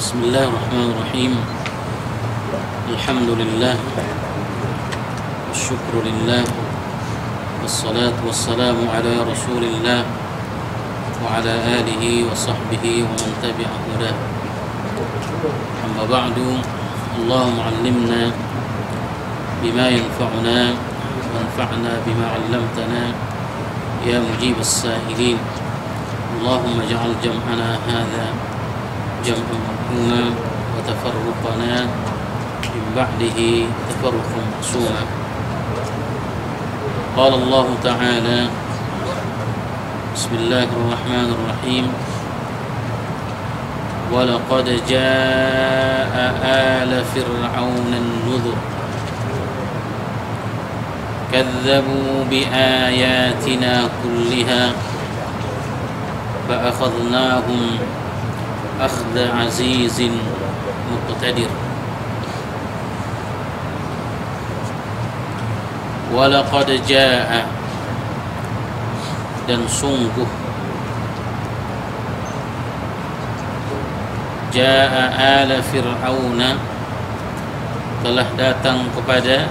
بسم الله الرحمن الرحيم. الحمد لله والشكر لله والصلاة والسلام على رسول الله وعلى آله وصحبه ومن تبع هداه. أما بعد، اللهم علمنا بما ينفعنا وانفعنا بما علمتنا يا مجيب السائلين. اللهم اجعل جمعنا هذا جمعا مرحوما وتفرقنا من بعده تفرقا معصوما. قال الله تعالى: بسم الله الرحمن الرحيم. ولقد جاء آل فرعون النذر كذبوا بآياتنا كلها فأخذناهم أخذ عزيز مقتدر. ولقد جاء, dan sungguh, jaa ala fir'auna, telah datang kepada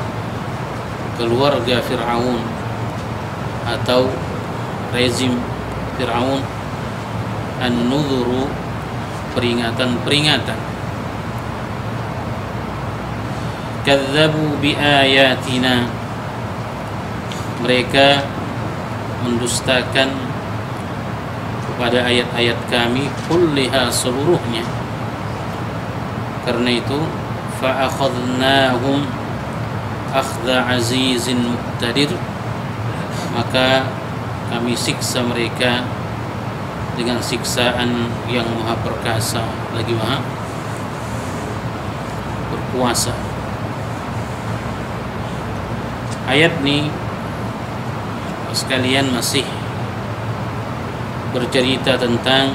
keluarga Fir'aun atau rezim Fir'aun an-nuzuru, peringatan-peringatan. Kadzabu bi ayatina, mereka mendustakan kepada ayat-ayat kami, kulliha, seluruhnya. Karena itu fa akhadnahum akhdha azizin muqtadir, maka kami siksa mereka dengan siksaan yang maha perkasa lagi maha berkuasa. Ayat ini sekalian masih bercerita tentang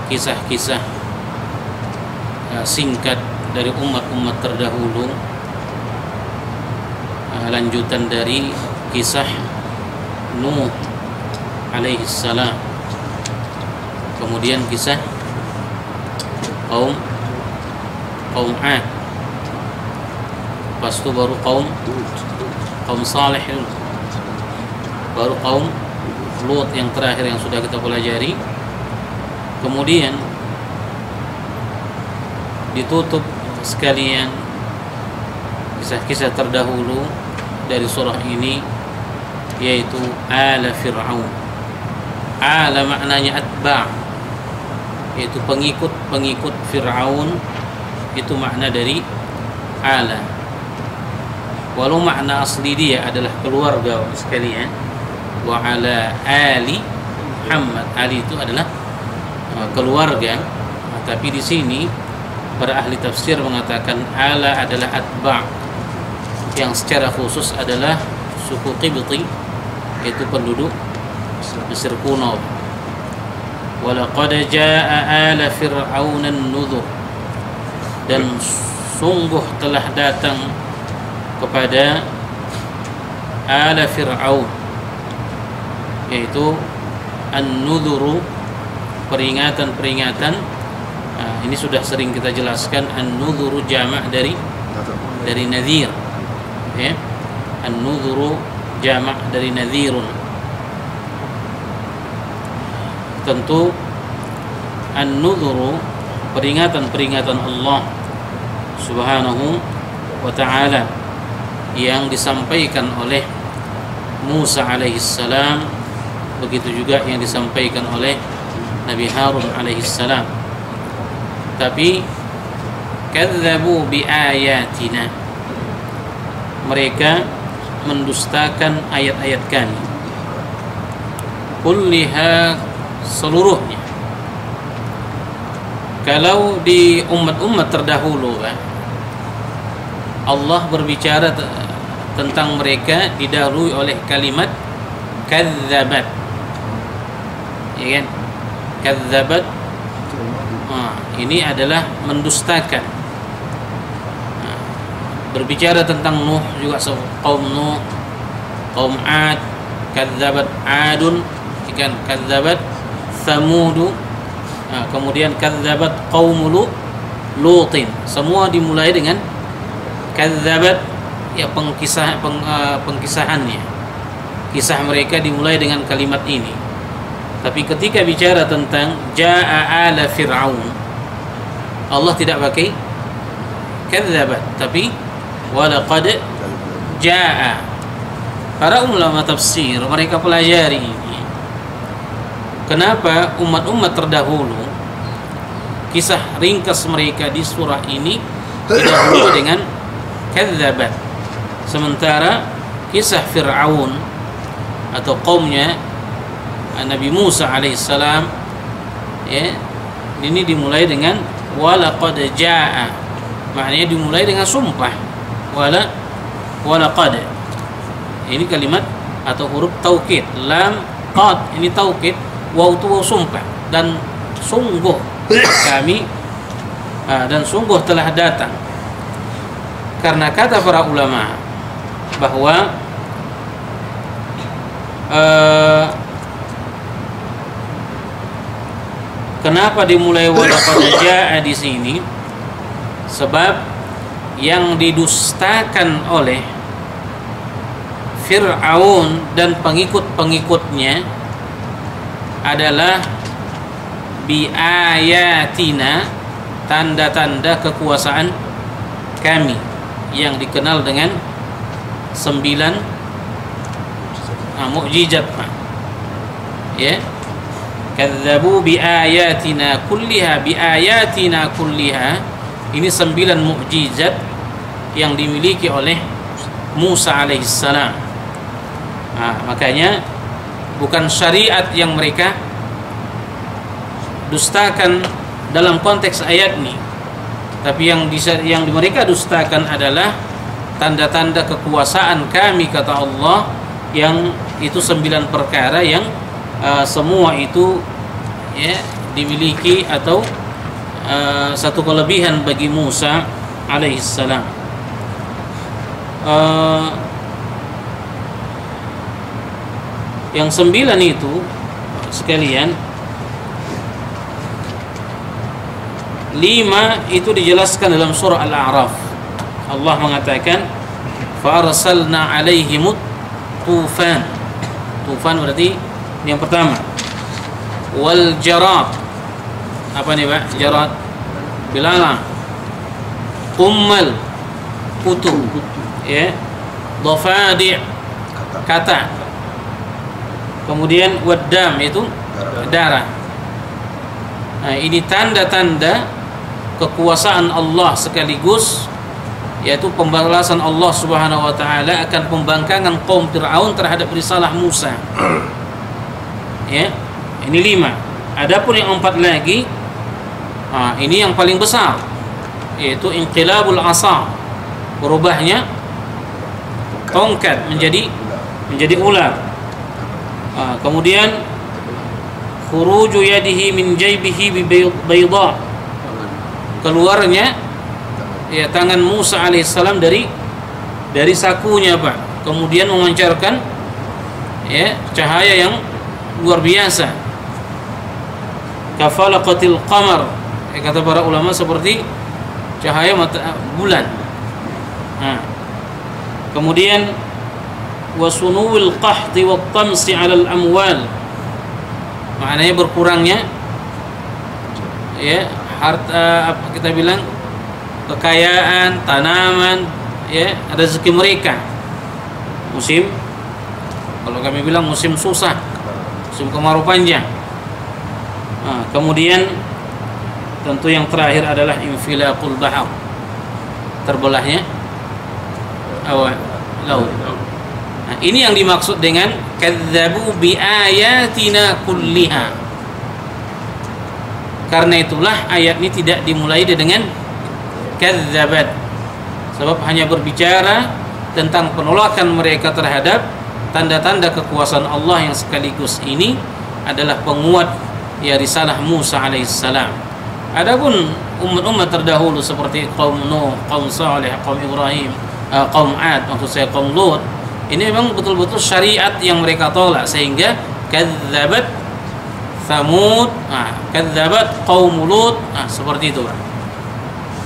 kisah-kisah singkat dari umat-umat terdahulu, lanjutan dari kisah Nuh alaihi salam, kemudian kisah kaum Ad, lepas itu baru kaum Saleh, baru kaum Lut yang terakhir yang sudah kita pelajari. Kemudian ditutup sekalian kisah-kisah terdahulu dari surah ini, yaitu ala Fir'aun. Ala maknanya atba', yaitu pengikut Fir'aun, itu makna dari ala. Walau makna asli dia adalah keluarga sekalian. Wa ala ali Muhammad, ali itu adalah keluarga. Tapi di sini para ahli tafsir mengatakan ala adalah atba', yang secara khusus adalah suku Qibti, yaitu penduduk Mesir kuno. Walaqad jaa'a ala fir'aun an-nuzur, dan sungguh telah datang kepada ala Fir'aun, yaitu an-nuzuru, peringatan-peringatan. Ini sudah sering kita jelaskan, an-nuzuru jamak dari nadhir, ya. An-nuzuru jamak dari nadhirun. Tentu an-nuzuru peringatan-peringatan Allah Subhanahu wa ta'ala yang disampaikan oleh Musa alaihissalam, begitu juga yang disampaikan oleh Nabi Harun alaihissalam. Tapi kadzabu bi ayatina, mereka mendustakan ayat-ayat kami, kulliha, seluruhnya. Kalau di umat-umat terdahulu, Allah berbicara tentang mereka didahului oleh kalimat kadzabat, ya kan? Kadzabat, ini adalah mendustakan. Berbicara tentang Nuh juga, kaum Nuh, kaum Ad, kadzabat Adun, kan? Kadzabat Samudu, kemudian kadzabat qaum Lut, Lutin. Semua dimulai dengan kadzabat, ya pengkisahannya. Kisah mereka dimulai dengan kalimat ini. Tapi ketika bicara tentang jaa ala fir'aun, Allah tidak pakai kadzabat, tapi walaqad jaa. Para ulama tafsir mereka pelajari ini. Kenapa umat-umat terdahulu kisah ringkas mereka di surah ini didahului dengan kadzabat, sementara kisah Fir'aun atau kaumnya Nabi Musa alaihissalam, ya, ini dimulai dengan walaqad jaa, maknanya dimulai dengan sumpah. Walaqad ini kalimat atau huruf taukid, lam qad ini taukid, waw itu waw sumpah, dan sungguh kami dan sungguh telah datang. Karena kata para ulama bahwa kenapa dimulai walaqad jaa di sini? Sebab yang didustakan oleh Fir'aun dan pengikut-pengikutnya adalah biayatina, tanda-tanda kekuasaan kami yang dikenal dengan 9 mukjizat, ya. Kadzabu biayatina kulliha, biayatina kulliha, ini 9 mukjizat yang dimiliki oleh Musa alaihissalam. Makanya bukan syariat yang mereka dustakan dalam konteks ayat ini, tapi yang mereka dustakan adalah tanda-tanda kekuasaan kami, kata Allah, yang itu 9 perkara yang semua itu, ya, dimiliki atau satu kelebihan bagi Musa alaihissalam. Yang 9 itu sekalian, 5 itu dijelaskan dalam surah Al-A'raf. Allah mengatakan fa arsalna alaihimut tufan. Tufan berarti yang pertama. Wal jarad. Apa nih, Pak? Jarad. Bilalang. Qummal. Kutu. Ya. Dhafadi'. Kata. Kemudian waddam, itu darah. Nah, ini tanda-tanda kekuasaan Allah sekaligus, yaitu pembalasan Allah Subhanahu wa taala akan pembangkangan kaum Fir'aun terhadap risalah Musa. Ya, ini 5. Adapun yang 4 lagi, ini yang paling besar, yaitu inqilabul asa, berubahnya tongkat menjadi ular. Kemudian khuruju yadihi min jaybihi bi bayda, keluarnya, ya, tangan Musa alaihissalam dari sakunya, Pak. Kemudian memancarkan, ya, cahaya yang luar biasa. Kafalaqatil qamar, kata para ulama, seperti cahaya bulan. Kemudian wasunuwil qahti wat tamsi 'alal amwal, maknanya berkurangnya, ya, harta, apa kita bilang, kekayaan, tanaman, ya, rezeki mereka. Musim, kalau kami bilang musim susah, musim kemarau panjang. Kemudian tentu yang terakhir adalah infilaqul bahar, terbelahnya laut. Nah, ini yang dimaksud dengan kadzabu bi ayatina kulliha. Karena itulah ayat ini tidak dimulai dengan kadzabat, sebab hanya berbicara tentang penolakan mereka terhadap tanda-tanda kekuasaan Allah yang sekaligus ini adalah penguat, ya, risalah Musa alaihissalam. Adapun umat-umat terdahulu seperti kaum Nuh, kaum Saleh, kaum Ibrahim, kaum Ad, maksud saya kaum Lut, ini memang betul-betul syariat yang mereka tolak, sehingga kadzabat Tsamud, kadzabat qaum Lut, seperti itu, Pak.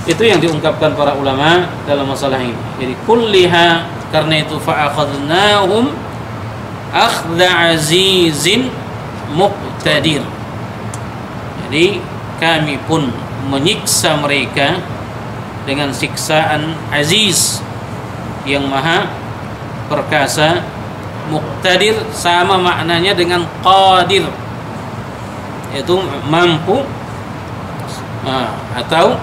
Itu yang diungkapkan para ulama dalam masalah ini. Jadi kulliha, karena itu fa'akhadnahum akhdha azizin muqtadir. Jadi kami pun menyiksa mereka dengan siksaan aziz yang maha perkasa. Muqtadir sama maknanya dengan qadir, yaitu mampu atau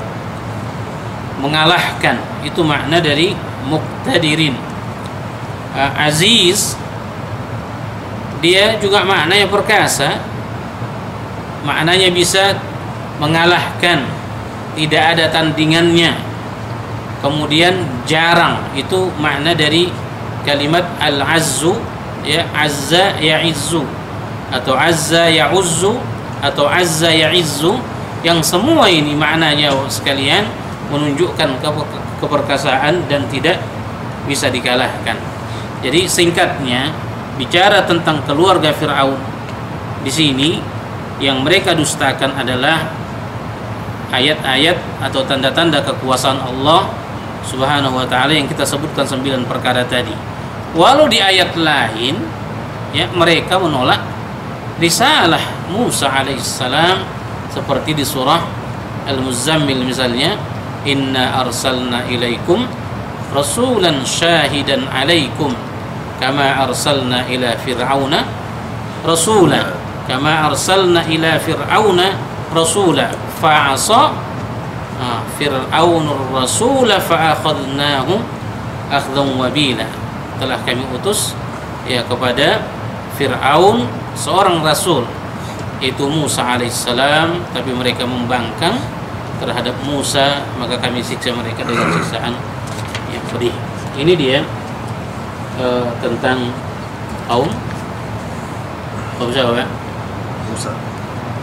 mengalahkan. Itu makna dari muqtadirin. Aziz dia juga maknanya perkasa, maknanya bisa mengalahkan, tidak ada tandingannya. Kemudian jarang, itu makna dari kalimat al-azzu, ya, azza ya'izzu atau azza ya'uzzu atau azza ya'izzu, yang semua ini maknanya sekalian menunjukkan keperkasaan dan tidak bisa dikalahkan. Jadi singkatnya, bicara tentang keluarga Fir'aun di sini, yang mereka dustakan adalah ayat-ayat atau tanda-tanda kekuasaan Allah Subhanahu wa ta'ala yang kita sebutkan 9 perkara tadi. Walau di ayat lain, ya, mereka menolak risalah Musa alaihissalam, seperti di surah Al-Muzammil misalnya, inna arsalna ilaikum rasulan syahidan alaikum kama arsalna ila fir'auna rasula, kama arsalna ila fir'auna rasula fa'asa fir'aunur rasula fa'akhadnahu akhdhan wabila. Telah kami utus, ya, kepada Fir'aun seorang rasul, yaitu Musa alaihissalam, tapi mereka membangkang terhadap Musa, maka kami siksa mereka dengan siksaan yang pedih. Ini dia tentang kaum siapa?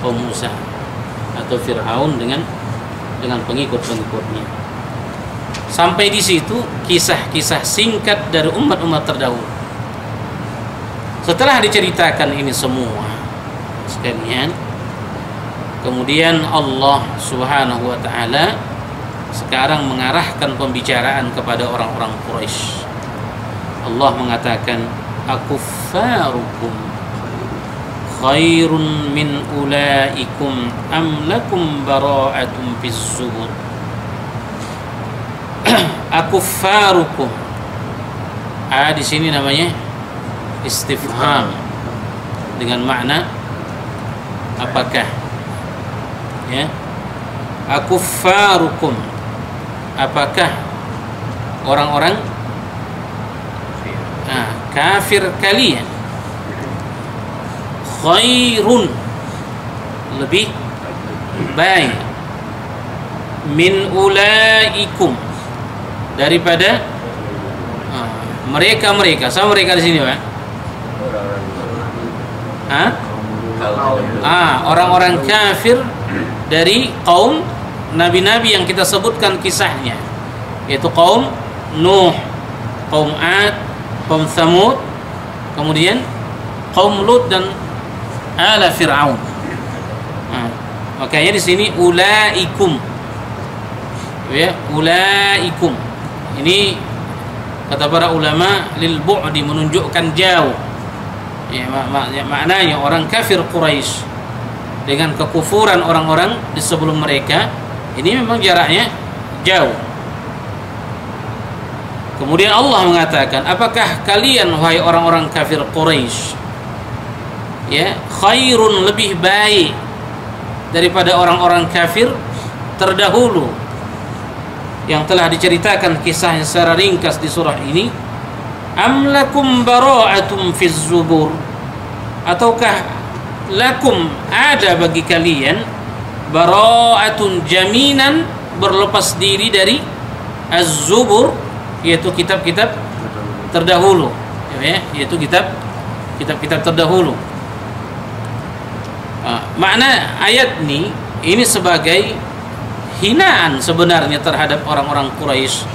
Kaum Musa atau Fir'aun dengan pengikut-pengikutnya. Sampai di situ kisah-kisah singkat dari umat-umat terdahulu. Setelah diceritakan ini semua sekalian, kemudian Allah Subhanahu wa ta'ala sekarang mengarahkan pembicaraan kepada orang-orang Quraisy. Allah mengatakan, akuffarukum khairun min ulaikum am lakum bara'atun fis zubur. Akuffarukum, di sini namanya istifham dengan makna apakah, ya. Akuffarukum, apakah orang-orang kafir kalian, khairun, lebih baik, min ulaikum, daripada mereka sama mereka di sini, Pak. Orang-orang kafir dari kaum nabi-nabi yang kita sebutkan kisahnya, yaitu kaum Nuh, kaum Ad, kaum Thamud, kemudian kaum Lut dan ala Fir'aun. Makanya di sini ulaikum, ya, ulaikum. Ini kata para ulama lil bu'di, menunjukkan jauh. Ya, maknanya orang kafir Quraisy dengan kekufuran orang-orang di sebelum mereka ini memang jaraknya jauh. Kemudian Allah mengatakan, apakah kalian wahai orang-orang kafir Quraisy, ya, khairun, lebih baik daripada orang-orang kafir terdahulu yang telah diceritakan kisahnya secara ringkas di surah ini, am lakum bara'atum fiz zubur, ataukah lakum, ada bagi kalian, bara'atun, jaminan, berlepas diri dari az-zubur, yaitu kitab-kitab terdahulu, ya, yaitu kitab-kitab terdahulu. Makna ayat ini sebagai hinaan sebenarnya terhadap orang-orang Quraisy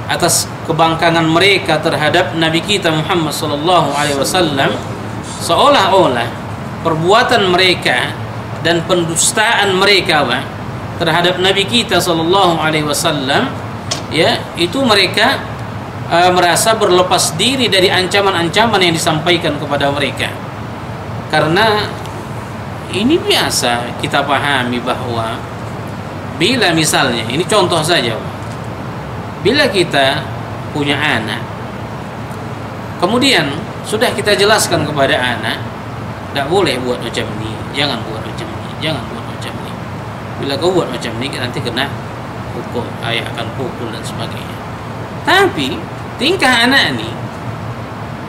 atas kebangkangan mereka terhadap Nabi kita Muhammad SAW, seolah-olah perbuatan mereka dan pendustaan mereka, terhadap Nabi kita sallallahu alaihi wasallam, ya, itu mereka merasa berlepas diri dari ancaman-ancaman yang disampaikan kepada mereka. Karena ini biasa kita pahami bahwa bila misalnya, ini contoh saja, bila kita punya anak, kemudian sudah kita jelaskan kepada anak, tidak boleh buat macam ini, jangan buat macam ini, jangan buat macam ini. Bila kau buat macam ini nanti kena hukum, ayah akan pukul dan sebagainya. Tapi tingkah anak ini,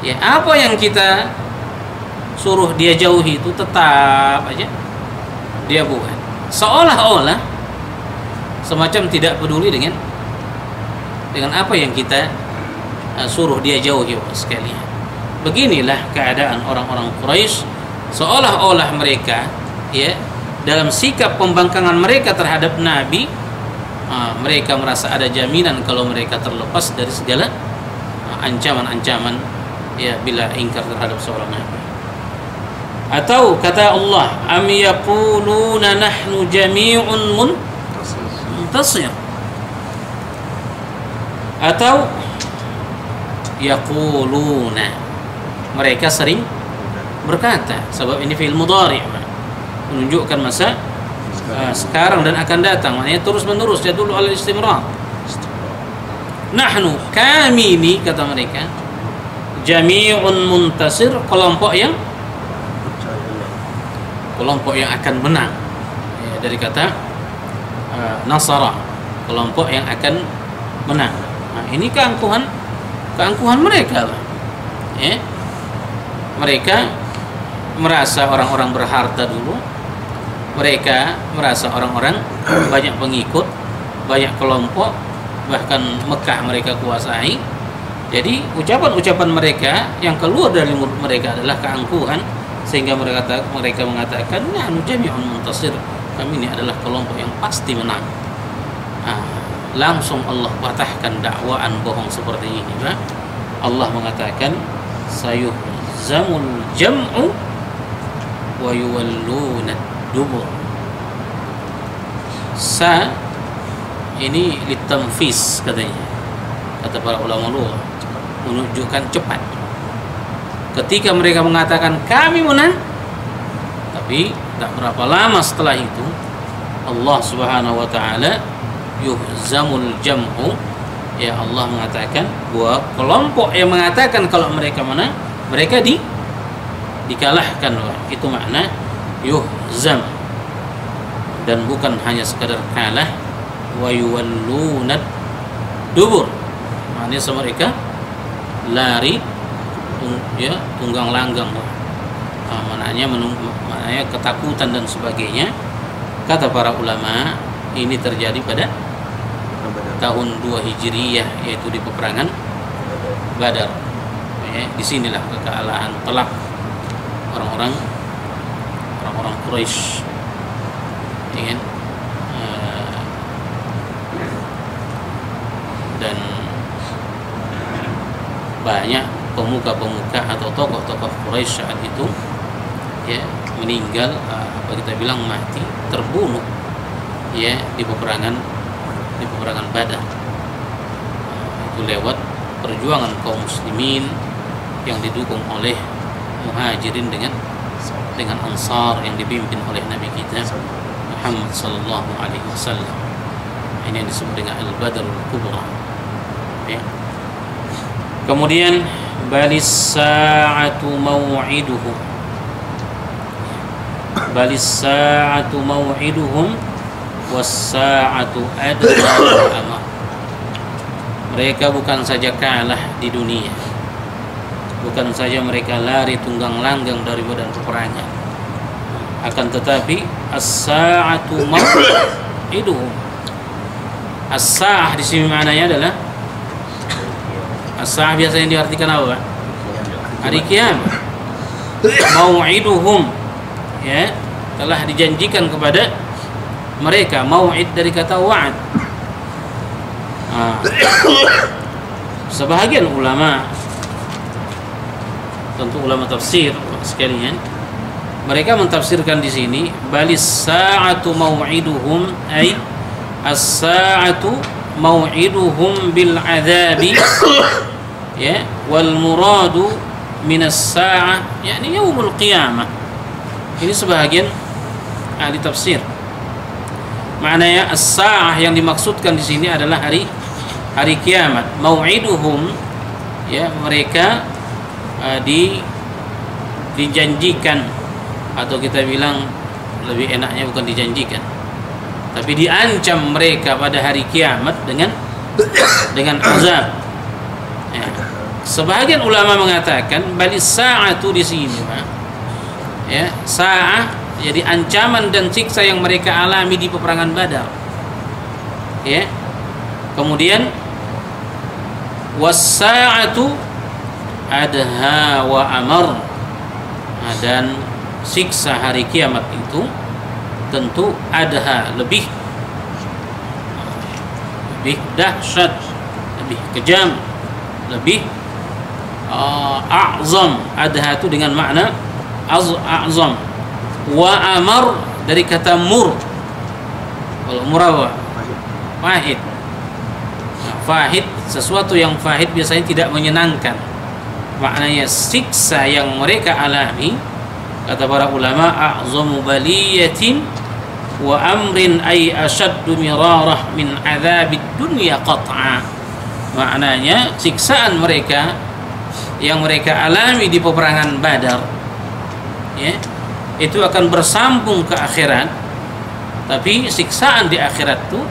ya, apa yang kita suruh dia jauhi itu tetap aja dia buat, seolah-olah semacam tidak peduli dengan apa yang kita suruh dia jauhi sekalian. Beginilah keadaan orang-orang Quraisy, seolah-olah mereka, ya, dalam sikap pembangkangan mereka terhadap Nabi, mereka merasa ada jaminan kalau mereka terlepas dari segala ancaman-ancaman, ya, bila ingkar terhadap seorang Nabi. Atau kata Allah, am yaquluna nahnu jami'un muntasir, atau yaquluna, mereka sering berkata, sebab ini fi'il mudhari' menunjukkan masa sekarang dan akan datang, maknanya terus menerus, yadullu ala istimrar. Nahnu, kami ini, kata mereka, jami'un muntasir, kelompok yang akan menang, ya, dari kata nasara, kelompok yang akan menang. Nah, ini keangkuhan mereka, ya. Mereka merasa orang-orang berharta dulu, mereka merasa orang-orang banyak pengikut, banyak kelompok, bahkan Mekah mereka kuasai. Jadi ucapan-ucapan mereka yang keluar dari mulut mereka adalah keangkuhan, sehingga mereka mengatakan, nahnu jami'un muntasir, kami ini adalah kelompok yang pasti menang. Langsung Allah patahkan dakwaan bohong seperti ini, Pak. Allah mengatakan, sayuhzamul jam'u wa yuwalluna dubur. Sa ini litamfis, katanya, kata para ulama lughah, menunjukkan cepat. Ketika mereka mengatakan kami menang, tapi tak berapa lama setelah itu Allah Subhanahu wa taala yuhzamul jam'u, ya, Allah mengatakan bahwa kelompok yang mengatakan kalau mereka menang, mereka dikalahkan. Itu makna yuhzam, dan bukan hanya sekadar kalah. Wa yuwallunad dubur, maknanya mereka lari, ya, tunggang langgang, maknanya ketakutan dan sebagainya. Kata para ulama, ini terjadi pada tahun 2 Hijriyah, yaitu di peperangan Badar. Ya, disinilah kekalahan telak orang-orang Quraisy, ya, dan banyak pemuka-pemuka atau tokoh-tokoh Quraisy saat itu, ya, meninggal, apa kita bilang, mati, terbunuh, ya, di peperangan Badar. Itu lewat perjuangan kaum muslimin yang didukung oleh muhajirin dengan ansar yang dipimpin oleh Nabi kita Muhammad sallallahu alaihi wasallam. Ini yang disebut dengan Al-Badrul Kubra, ya. Kemudian balis sa'atu maw'iduhum, balis sa'atu maw'iduhum was-sa'atu adna amam. Mereka bukan saja kalah di dunia, bukan saja mereka lari tunggang langgang dari medan peperangan, akan tetapi as-sa'atu maw'iduhum. As-sa'ah di sini maknanya adalah, as-sa'ah biasanya diartikan apa, Pak? Hari kiamat. Mau'iduhum, ya, telah dijanjikan kepada mereka. Mau'id dari kata wa'ad. Sebahagian ulama, tentu ulama tafsir sekalian, Mereka mentafsirkan di sini balis sa'atu mau'iduhum ay as-sa'atu mau'iduhum bil adzabi ya wal muradu minas sa'ah yakni yaumul qiyamah. Ini sebahagian ahli tafsir. Maknanya as-sa'ah yang dimaksudkan di sini adalah hari kiamat. Mau'iduhum ya mereka dijanjikan, atau kita bilang lebih enaknya bukan dijanjikan, tapi diancam mereka pada hari kiamat dengan azab. Ya. Sebagian ulama mengatakan balis sa'atu di sini, Pak. Ya, sa'ah jadi ancaman dan siksa yang mereka alami di peperangan Badar. Ya. Kemudian was-sa'atu adha wa amar. Dan siksa hari kiamat itu tentu adha lebih dahsyat, lebih kejam, lebih a'zam. Adha itu dengan makna a'zam. Wa amar dari kata mur. Kalau mur fahid. Fahid, sesuatu yang fahid biasanya tidak menyenangkan. Maknanya siksa yang mereka alami, kata para ulama, a'zamu baliyatin wa amrin ay ashaddu mirarah min adzabid dunya qat'a. Maknanya siksaan mereka yang mereka alami di peperangan Badar ya, itu akan bersambung ke akhirat, tapi siksaan di akhirat itu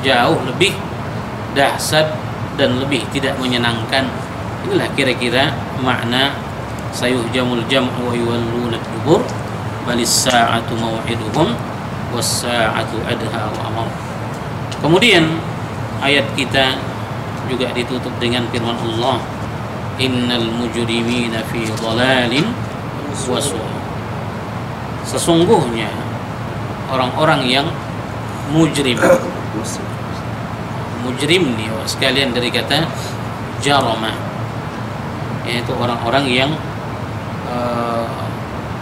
jauh lebih dahsyat dan lebih tidak menyenangkan. Inilah kira-kira makna sayuhjamul jam'u wa yuwalluna dubur balis sa'atu mau'iduhum was sa'atu adha wa amar. Kemudian ayat kita juga ditutup dengan firman Allah, innal mujrimina fi dhalalin wa su'. Sesungguhnya orang-orang yang mujrim. Mujrim nih sekalian dari kata jarama, yaitu orang-orang yang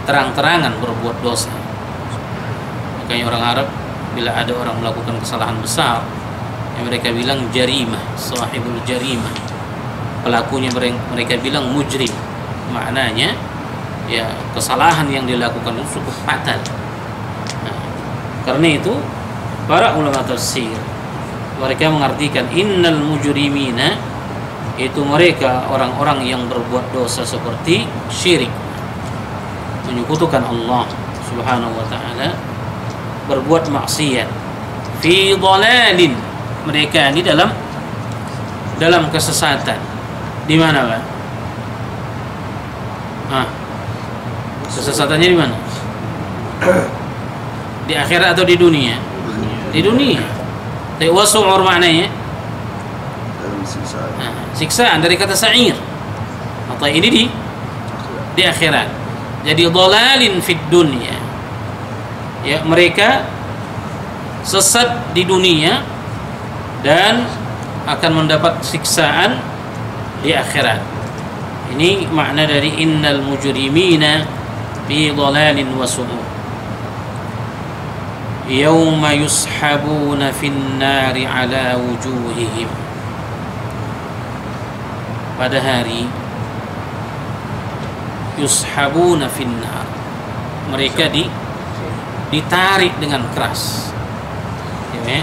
terang-terangan berbuat dosa. Makanya orang Arab bila ada orang melakukan kesalahan besar, yang mereka bilang jarimah, sahibul jarimah. Pelakunya mereka bilang mujrim. Maknanya ya kesalahan yang dilakukan itu cukup fatal. Nah, karena itu para ulama tafsir mereka mengartikan innal mujrimina itu mereka orang-orang yang berbuat dosa seperti syirik, menyekutukan Allah Subhanahu wa taala, berbuat maksiat, fi dhalalin, mereka ini dalam kesesatan. Di mana, Pak? Kesesatannya di mana? Di akhirat atau di dunia? Di dunia. Tapi wasu'ur maknanya siksaan dari kata sa'ir. Atau ini di akhirat. Jadi dhalalin fid dunya. Ya, mereka sesat di dunia dan akan mendapat siksaan di akhirat. Ini makna dari innal mujrimina fi dhalalin wa su'ur. Yauma yushabuna fin nari ala wujuhihim. Pada hari yushabuna finnar, mereka ditarik dengan keras ya,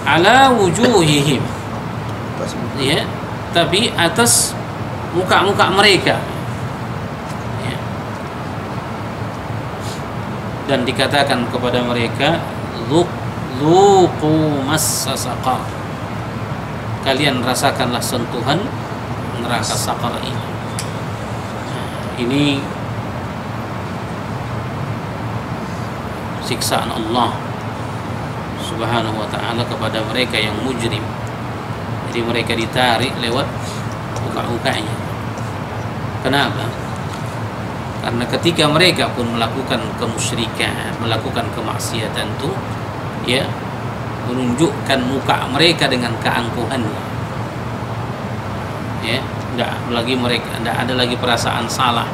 ala wujuhihim ya, tapi atas muka-muka mereka ya. Dan dikatakan kepada mereka dzuqu massa saqar, kalian rasakanlah sentuhan neraka saqar ini. Ini siksaan Allah Subhanahu wa ta'ala kepada mereka yang mujrim. Jadi mereka ditarik lewat muka-mukanya. Kenapa? Karena ketika mereka pun melakukan kemusyrikan, melakukan kemaksiatan itu ya, menunjukkan muka mereka dengan keangkuhannya. Ya, tidak ada lagi perasaan salah.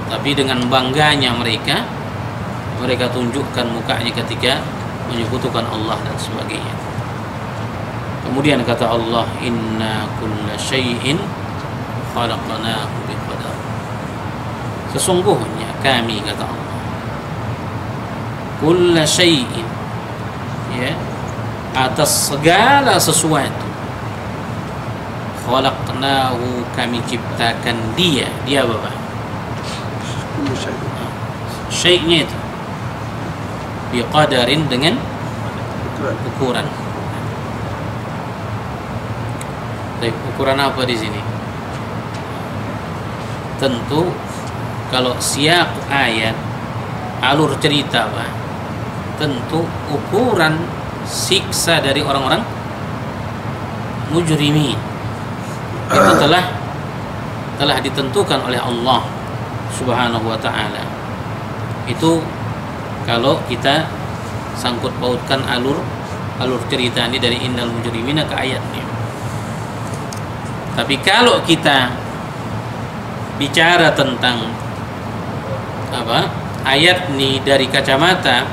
Tapi dengan bangganya mereka tunjukkan mukanya ketika menyekutukan Allah dan sebagainya. Kemudian kata Allah, inna kulla syai'in khalaqnahu biqadar. Sesungguhnya kami, kata Allah, kulla syai'in, ya, atas segala sesuatu, khalaqnahu, kami ciptakan dia apa Pak? Syai'nya itu biqadarin, dengan ukuran. Baik, ukuran apa di sini? Tentu kalau siap ayat, alur cerita Pak, tentu ukuran siksa dari orang-orang mujrimin itu telah ditentukan oleh Allah Subhanahu wa ta'ala. Itu kalau kita sangkut pautkan alur cerita ini dari innal mujrimina ke ayat ini. Tapi kalau kita bicara tentang ayat ini dari kacamata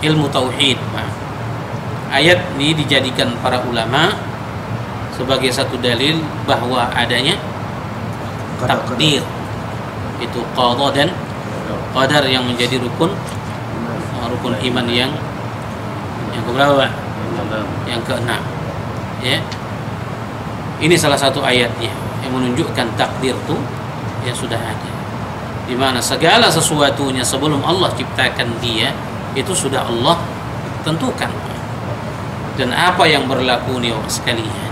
ilmu tauhid, ayat ini dijadikan para ulama sebagai satu dalil bahwa adanya takdir, itu qada dan qadar yang menjadi rukun iman yang keberapa? Yang keenam. Ya. Ini salah satu ayatnya yang menunjukkan takdir itu ya sudah ada. Di mana segala sesuatunya sebelum Allah ciptakan dia itu sudah Allah tentukan. Dan apa yang berlaku nih sekalian,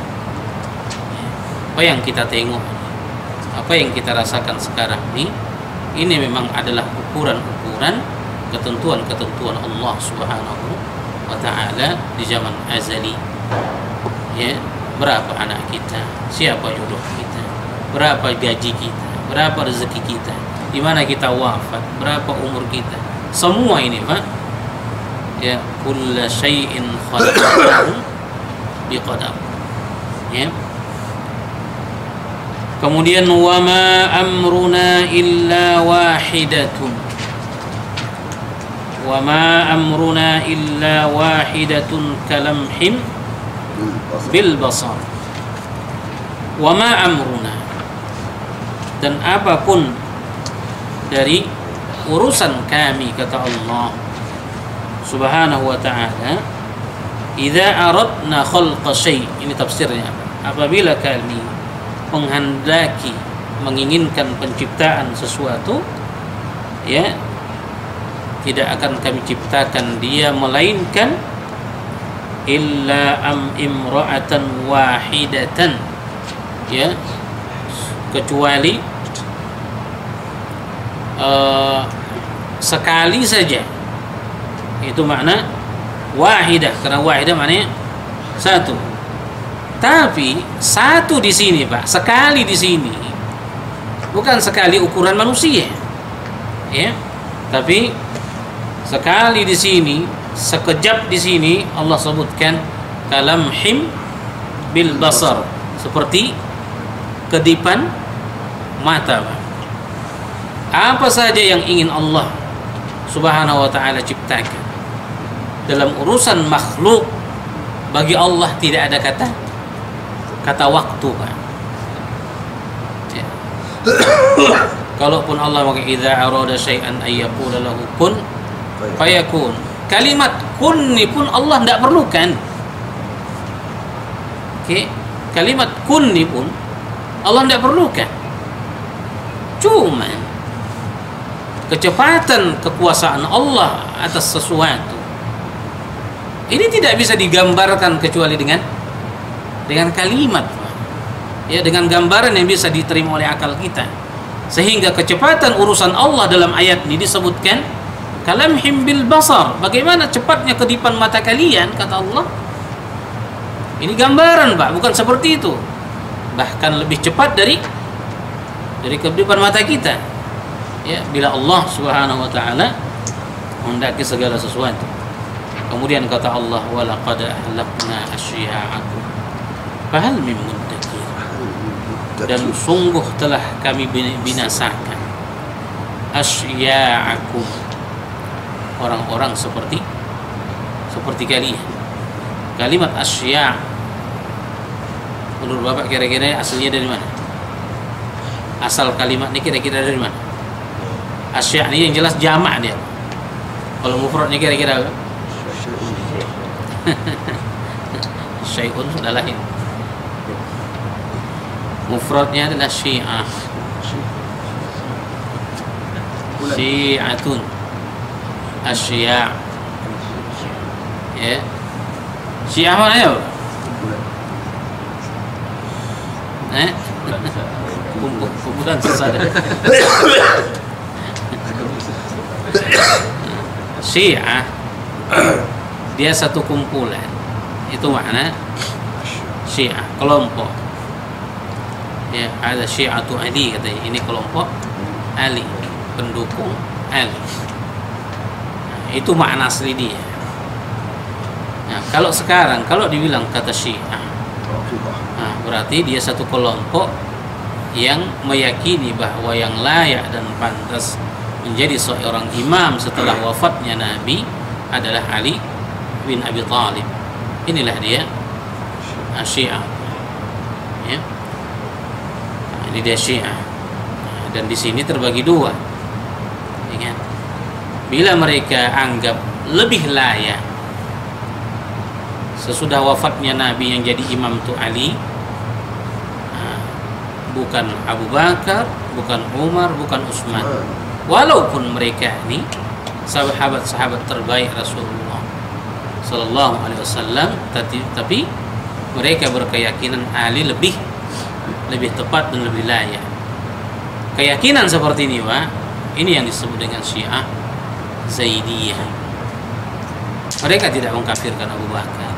apa yang kita tengok, apa yang kita rasakan sekarang ini memang adalah ukuran-ukuran ketentuan-ketentuan Allah Subhanahu wa ta'ala di zaman azali. Ya, berapa anak kita, siapa jodoh kita, berapa gaji kita, berapa rezeki kita, di mana kita wafat, berapa umur kita, semua ini Pak, ya, kulla syai'in khalaqnahu biqadar. Ya. Kemudian wa ma amruna illa wahidatun, wa ma amruna illa wahidatun kalamhim bil basar. Wa ma amruna, dan apapun dari urusan kami, kata Allah Subhanahu wa ta'ala, idza aradna khalqa syai', ini tafsirnya, apabila kami menghendaki, menginginkan penciptaan sesuatu, ya, tidak akan kami ciptakan dia melainkan illa imra'atan wahidatan, ya, kecuali sekali saja. Itu makna wahidah, karena wahidah maknanya satu. Tapi satu di sini Pak, sekali di sini, bukan sekali ukuran manusia, ya, tapi sekali di sini, sekejap di sini Allah sebutkan kalamhim bil basar, seperti kedipan mata Pak. Apa saja yang ingin Allah Subhanahu wa ta'ala ciptakan dalam urusan makhluk, bagi Allah tidak ada kata waktu Pak. Ya. Kalaupun Allah maka idza arada syai'an ayyaqula lahu kun fayakun. Kalimat kun ni pun Allah tidak perlukan. Oke, kalimat kun ni pun Allah tidak perlukan. Cuma kecepatan kekuasaan Allah atas sesuatu ini tidak bisa digambarkan kecuali dengan kalimat, ya, dengan gambaran yang bisa diterima oleh akal kita. Sehingga kecepatan urusan Allah dalam ayat ini disebutkan kalamhim bil basar. Bagaimana cepatnya kedipan mata kalian, kata Allah. Ini gambaran Pak, bukan seperti itu. Bahkan lebih cepat dari kedipan mata kita. Ya, bila Allah Subhanahu wa ta'ala menghendaki segala sesuatu. Kemudian kata Allah, wa laqad ahlakna asyiya'akum fahal min muddakir. Dan sungguh telah kami binasakan asya'akum, orang-orang seperti kalian. Kalimat asya' menurut Bapak kira-kira aslinya dari mana? Asal kalimat ini kira-kira dari mana? Asya' ini yang jelas jamak dia. Kalau mufradnya kira-kira apa? Syai'un sudah lain. Mufradnya adalah syi'ah. Syi'atun, asya'. Ya. Syiah mana ya? Kumpulan sesat. Syiah dia satu kumpulan. Itu makna Syiah, kelompok. Ya, ada Syi'atu Ali katanya. Ini kelompok Ali, pendukung Ali. Nah, itu makna asli dia. Nah, kalau sekarang kalau dibilang kata Syiah, nah, berarti dia satu kelompok yang meyakini bahwa yang layak dan pantas menjadi seorang imam setelah wafatnya Nabi adalah Ali bin Abi Thalib. Inilah dia Syiah. Ya. Nah, ini dia Syiah. Nah, dan di sini terbagi dua. Ya kan? Bila mereka anggap lebih layak sesudah wafatnya Nabi yang jadi imam itu Ali, bukan Abu Bakar, bukan Umar, bukan Utsman. Walaupun mereka ini sahabat-sahabat terbaik Rasulullah Sallallahu Alaihi Wasallam, tapi mereka berkeyakinan Ali lebih tepat dan lebih layak. Keyakinan seperti ini, Pak, ini yang disebut dengan Syiah Zaidiyah. Mereka tidak mengkafirkan Abu Bakar,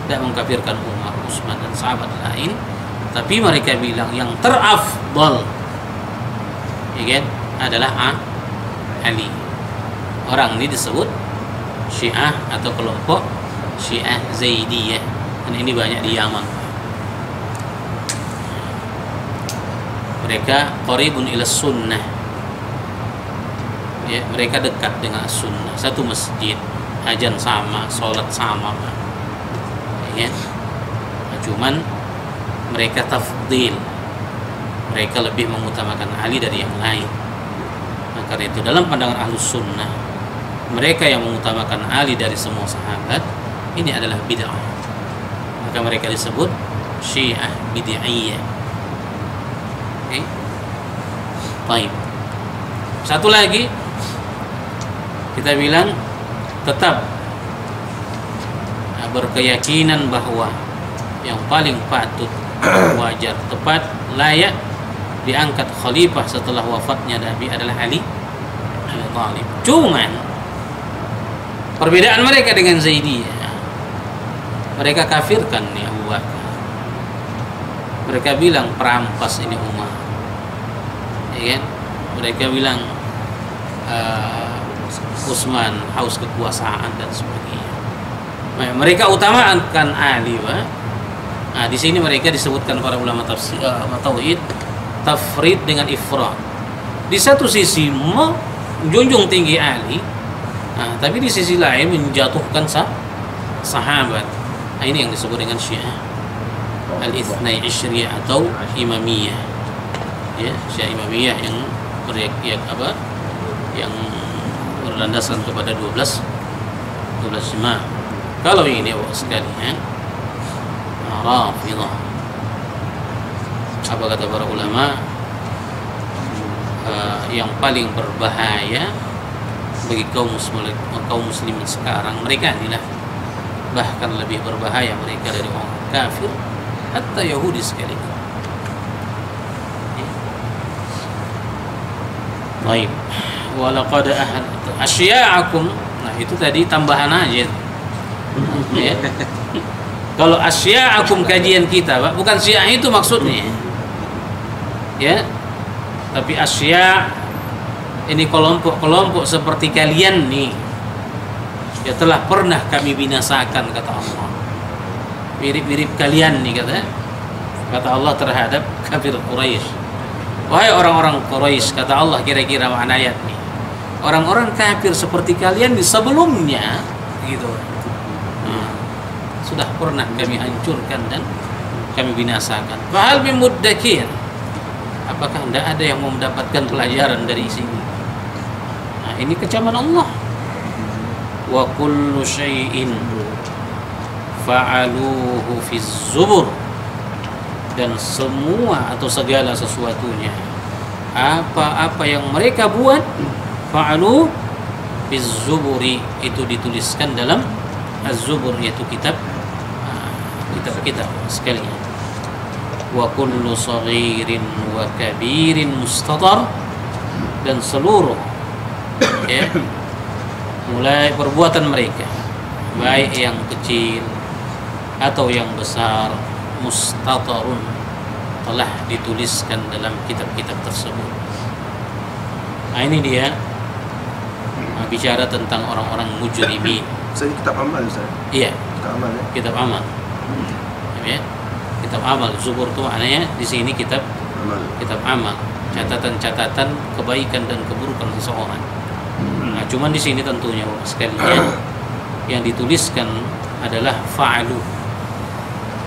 tidak mengkafirkan Umar, Utsman dan sahabat lain, tapi mereka bilang yang terafdal, ya kan, adalah Ali. Orang ini disebut Syiah atau kelompok Syiah Zaidiyah, dan ini banyak di Yaman. Mereka qaribun ila sunnah, ya, mereka dekat dengan sunnah, satu masjid, azan sama, sholat sama, ya. Cuman mereka tafdil, mereka lebih mengutamakan Ali dari yang lain. Nah, karena itu dalam pandangan Ahlus Sunnah, mereka yang mengutamakan Ali dari semua sahabat ini adalah bid'ah. Maka mereka disebut Syiah bid'iyah. Oke. Baik. Satu lagi kita bilang tetap berkeyakinan bahwa yang paling patut, wajar, tepat, layak diangkat khalifah setelah wafatnya Nabi adalah Ali bin Thalib. Cuman perbedaan mereka dengan Zaidiyah, mereka kafirkan nih Abu Bakar. Mereka bilang perampas ini Umar, ya kan? Mereka bilang Utsman haus kekuasaan dan sebagainya. Mereka utamakan Ali, Pak. Nah, di sini mereka disebutkan para ulama tafsir tauhid tafrid dengan ifrad. Di satu sisi menjunjung tinggi Ali, nah, tapi di sisi lain menjatuhkan sahabat. Nah, ini yang disebut dengan Syiah al-Ithnai Ishriyah atau Imamiyah. Ya, Syiah Imamiyah yang yang berlandaskan kepada 12 imam. Kalau ini sekalian Rafidhah, apa kata para ulama, yang paling berbahaya bagi kaum muslimin sekarang, mereka inilah bahkan lebih berbahaya mereka dari orang kafir, hatta Yahudi sekalipun. Baik, walaqad asya'akum. Nah, itu tadi tambahan aja. Ya. Kalau asya'akum kajian kita, Pak, bukan Syiah itu maksudnya. Ya. Tapi asya' ini kelompok-kelompok seperti kalian nih, ya telah pernah kami binasakan, kata Allah. Mirip-mirip kalian nih, kata Allah terhadap kafir Quraisy. Wahai orang-orang Quraisy, kata Allah, kira-kira makna ayat nih, orang-orang kafir seperti kalian di sebelumnya gitu. Sudah pernah kami hancurkan dan kami binasakan. Fahal min muddakir, apakah tidak ada yang mau mendapatkan pelajaran dari sini? Nah, ini kecaman Allah. Wa kullu syai'in fa'aluhu fi zubur, dan semua atau segala sesuatunya, apa-apa yang mereka buat, fa'alu fi zuburi, itu dituliskan dalam az-zubur, yaitu kitab-kitab sekalian. Wa kullu saghirin wa kabirin mustatar, dan seluruh ya, mulai perbuatan mereka, baik yang kecil atau yang besar, mustatarun, telah dituliskan dalam kitab-kitab tersebut. Nah, ini dia bicara tentang orang-orang mujrimin. Saya kitab amal, Ustaz. Iya, Kitab amal ya. kitab amal. Ya, kitab amal. Zubur itu maknanya di sini kitab amal, catatan-catatan kebaikan dan keburukan seseorang. Nah, cuman di sini tentunya sekalian yang dituliskan adalah fa'alu.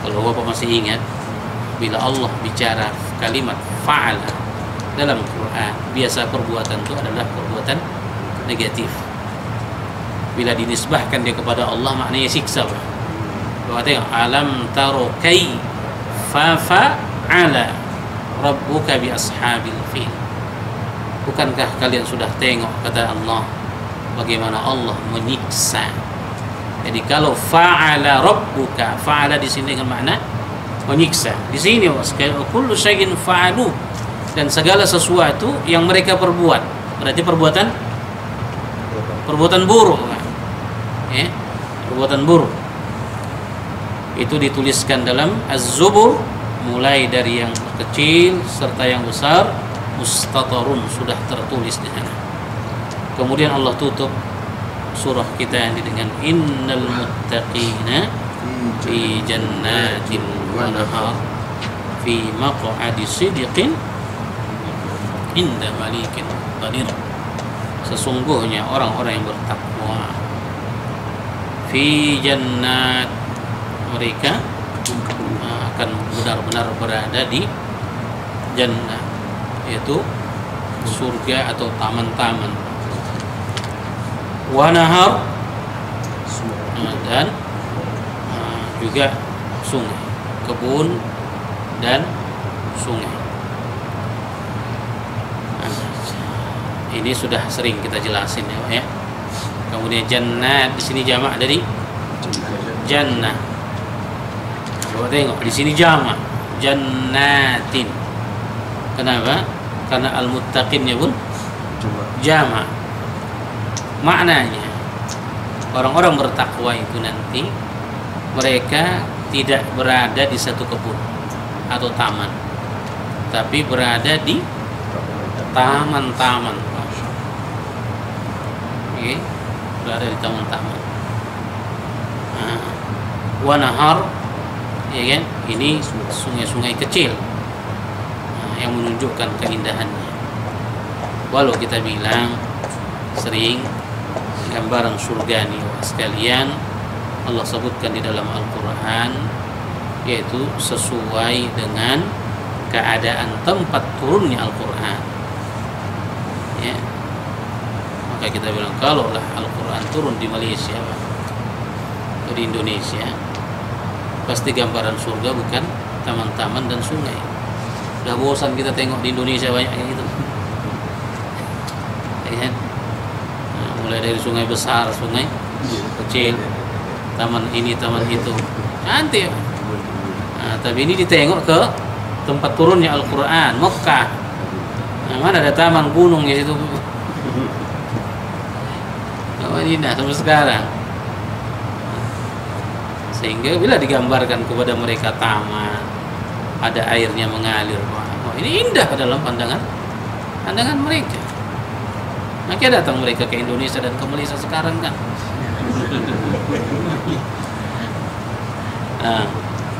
Kalau Bapak masih ingat, bila Allah bicara kalimat fa'ala dalam Quran, biasa perbuatan itu adalah perbuatan negatif. Bila dinisbahkan dia kepada Allah, maknanya siksa. Bapak tengok, alam taro kaifa fa'ala rabbuka bi ashabil fil. Bukankah kalian sudah tengok, kata Allah, bagaimana Allah menyiksa. Jadi kalau fa'ala rabbuka, fa'ala di sini dengan makna menyiksa. Di sini kullu syai'in fa'alu, dan segala sesuatu yang mereka perbuat. Berarti perbuatan buruk. Ya, perbuatan buruk. Itu dituliskan dalam Az-Zubur, mulai dari yang kecil serta yang besar, mustatarun, sudah tertulis di sana. Kemudian Allah tutup surah kita ini dengan innal muttaqina fi jannatin wa nahar fi maq'adi sidqin inda malikin qadir. Sesungguhnya orang-orang yang bertakwa fi jannat, mereka akan benar-benar berada di jannah, yaitu surga atau taman-taman. Wa nahar, dan juga sungai, kebun dan sungai. Ini sudah sering kita jelasin ya, Pak ya. Kemudian jannat di sini jamak dari jannah. Coba tengok di sini jamak jannatin. Kenapa? Karena al-muttaqinnya pun jamak. Maknanya orang-orang bertakwa itu nanti mereka tidak berada di satu kebun atau taman, tapi berada di taman-taman. Oke, berada di taman-taman. Wa nahar, ya kan? Ini sungai-sungai kecil yang menunjukkan keindahannya. Walau kita bilang sering gambaran surga nih sekalian, Allah sebutkan di dalam Al-Quran, yaitu sesuai dengan keadaan tempat turunnya Al-Quran ya. Maka kita bilang, kalaulah Al-Quran turun di Malaysia atau di Indonesia, pasti gambaran surga bukan taman-taman dan sungai. Udah bosan kita tengok di Indonesia banyak kayak gitu ya. Nah, mulai dari sungai besar, sungai kecil, taman ini, taman itu, cantik. Nah, tapi ini ditengok ke tempat turunnya Al-Quran, Mekah. Nah, mana ada taman gunung di situ. Madinah sampai sekarang. Sehingga bila digambarkan kepada mereka taman, ada airnya mengalir, wah, ini indah dalam pandangan mereka. Makanya datang mereka ke Indonesia dan ke Malaysia sekarang kan.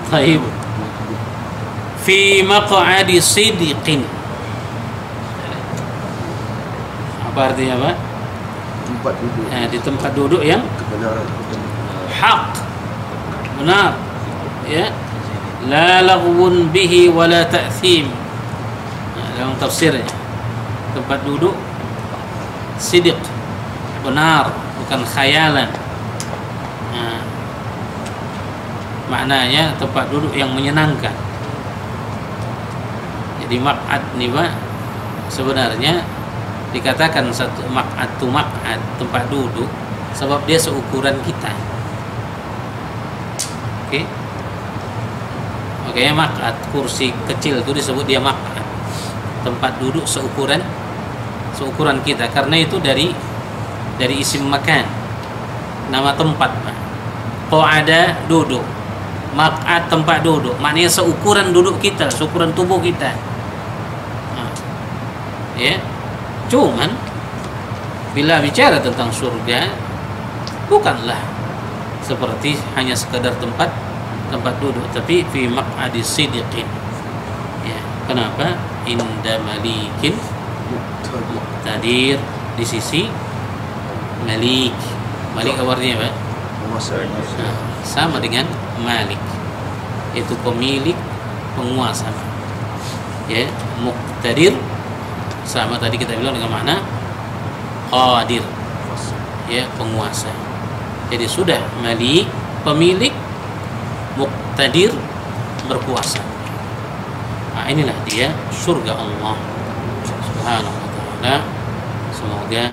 Baik. Fi maq'adi sidqin. Apa artinya, Pak? tempat duduk. Di tempat duduk yang Kebenaran. hak, benar, ya. La laghwun bihi wala ta'thim. Dalam tafsirnya, tempat duduk sidq, benar, bukan khayalan. Maknanya tempat duduk yang menyenangkan. Jadi maq'ad nih Pak, sebenarnya dikatakan satu maq'ad tu maq'ad, tempat duduk, sebab dia seukuran kita. Oke. Makanya maq'ad, kursi kecil itu disebut dia maq'ad. Tempat duduk seukuran kita, karena itu dari isim makan, nama tempat Pak. Qa'ada duduk, maq'ad tempat duduk, maknanya seukuran duduk kita, seukuran tubuh kita. Ya, cuman bila bicara tentang surga, bukanlah seperti hanya sekedar tempat duduk, tapi fi maq'adi sidqin. Ya, kenapa? Inda malikin muqtadir, di sisi malik. Malik apa artinya Pak? Sama dengan malik, itu pemilik, penguasa. Ya, muqtadir sama tadi kita bilang dengan makna qadir, ya, penguasa. Jadi sudah malik, pemilik, muqtadir, berkuasa. Inilah dia surga Allah Subhanahu wa ta'ala. Semoga